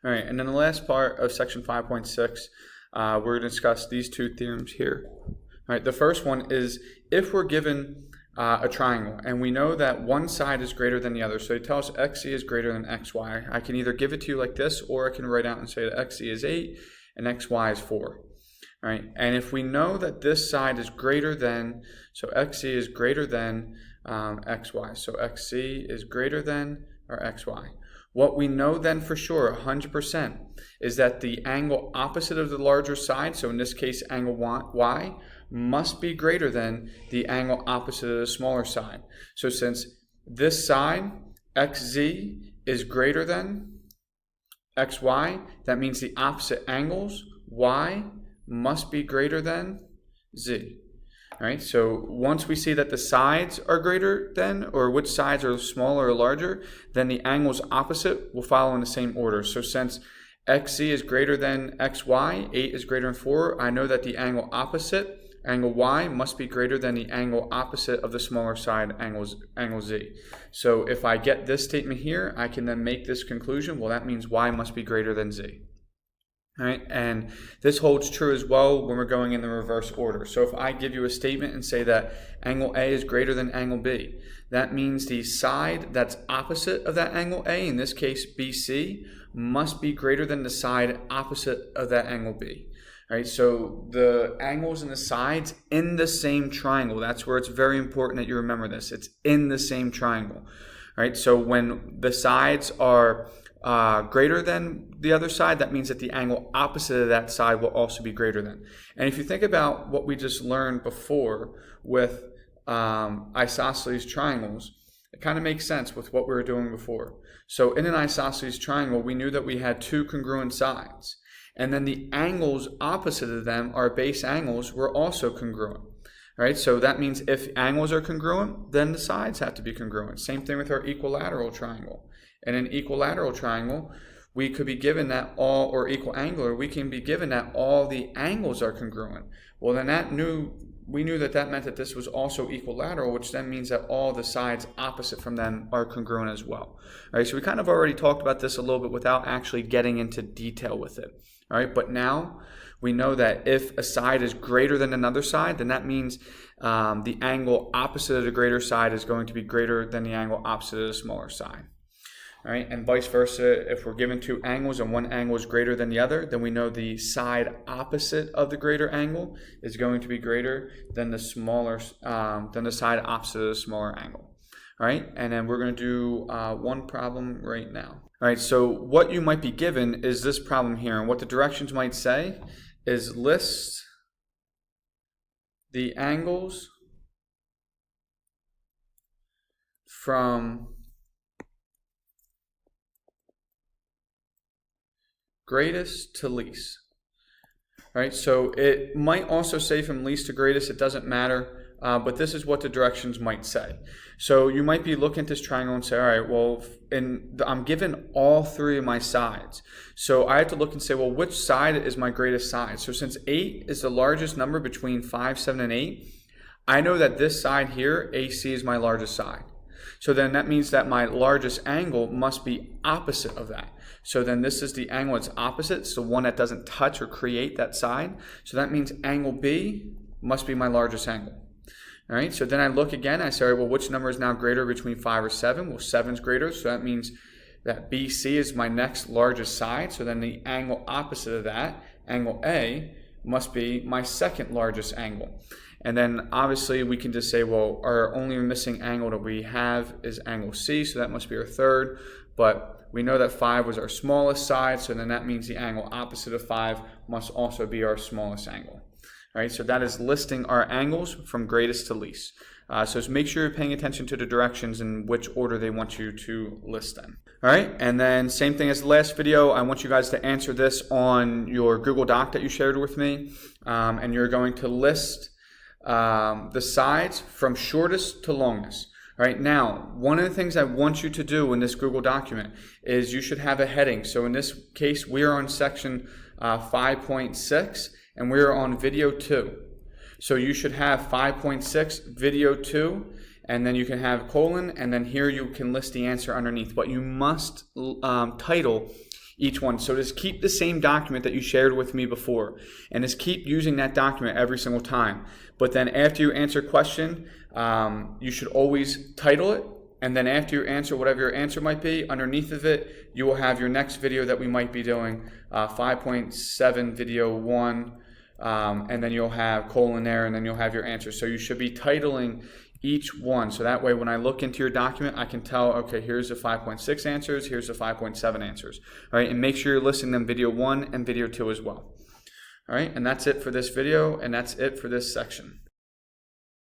All right, and then the last part of section 5.6, we're going to discuss these two theorems here. All right, the first one is if we're given a triangle and we know that one side is greater than the other, so it tells us XZ is greater than XY. I can either give it to you like this, or I can write out and say that XZ is 8 and XY is 4. All right, and if we know that this side is greater than, so XZ is greater than XY, so XZ is greater than or XY. What we know then for sure, 100%, is that the angle opposite of the larger side, so in this case angle Y, must be greater than the angle opposite of the smaller side. So since this side, XZ, is greater than XY, that means the opposite angles, Y, must be greater than Z. All right, so once we see that the sides are greater than, or which sides are smaller or larger, then the angles opposite will follow in the same order. So since XZ is greater than XY, 8 is greater than 4, I know that the angle opposite, angle Y, must be greater than the angle opposite of the smaller side, angle Z. So if I get this statement here, I can then make this conclusion, well, that means Y must be greater than Z. All right, and this holds true as well when we're going in the reverse order. So if I give you a statement and say that angle A is greater than angle B, that means the side that's opposite of that angle A, in this case BC, must be greater than the side opposite of that angle B. All right, so the angles and the sides in the same triangle, that's where it's very important that you remember this. It's in the same triangle. All right, so when the sides are greater than the other side, that means that the angle opposite of that side will also be greater than. And if you think about what we just learned before with isosceles triangles, it kind of makes sense with what we were doing before. So in an isosceles triangle, we knew that we had two congruent sides. And then the angles opposite of them, our base angles, were also congruent. All right, so that means if angles are congruent, then the sides have to be congruent. Same thing with our equilateral triangle. In an equilateral triangle, we could be given that all, or equiangular, we can be given that all the angles are congruent. Well, then we knew that that meant that this was also equilateral, which then means that all the sides opposite from them are congruent as well. All right, so we kind of already talked about this a little bit without actually getting into detail with it. All right, but now we know that if a side is greater than another side, then that means the angle opposite of the greater side is going to be greater than the angle opposite of the smaller side. All right, and vice versa, if we're given two angles and one angle is greater than the other, then we know the side opposite of the greater angle is going to be greater than the smaller, than the side opposite of the smaller angle. All right, and then we're going to do one problem right now. All right, so what you might be given is this problem here, and what the directions might say is list the angles from greatest to least. All right, so it might also say from least to greatest, it doesn't matter, but this is what the directions might say. So you might be looking at this triangle and say, all right, well, I'm given all three of my sides. So I have to look and say, well, which side is my greatest side? So since 8 is the largest number between 5, 7, and 8, I know that this side here, AC, is my largest side. So then that means that my largest angle must be opposite of that. So then this is the angle that's opposite, so one that doesn't touch or create that side. So that means angle B must be my largest angle. All right, so then I look again, I say, well, which number is now greater between 5 or 7? Well, 7 is greater, so that means that BC is my next largest side. So then the angle opposite of that, angle A, must be my second largest angle. And then obviously we can just say, well, our only missing angle that we have is angle C, so that must be our third. But we know that 5 was our smallest side, so then that means the angle opposite of 5 must also be our smallest angle. All right, so that is listing our angles from greatest to least. So just make sure you're paying attention to the directions and which order they want you to list them. All right, and then same thing as the last video, I want you guys to answer this on your Google Doc that you shared with me, and you're going to list the sides from shortest to longest. All right, now, one of the things I want you to do in this Google document is you should have a heading. So in this case, we are on section 5.6, and we are on video 2. So you should have 5.6, video 2, and then you can have colon, and then here you can list the answer underneath. But you must title each one. So just keep the same document that you shared with me before, and just keep using that document every single time. But then after you answer a question, you should always title it. And then after you answer whatever your answer might be, underneath of it, you will have your next video that we might be doing, 5.7 video 1, and then you'll have colon there, and then you'll have your answer. So you should be titling each one. So that way when I look into your document, I can tell, okay, here's the 5.6 answers, here's the 5.7 answers. All right, and make sure you're listing them video 1 and video 2 as well. All right, and that's it for this video, and that's it for this section.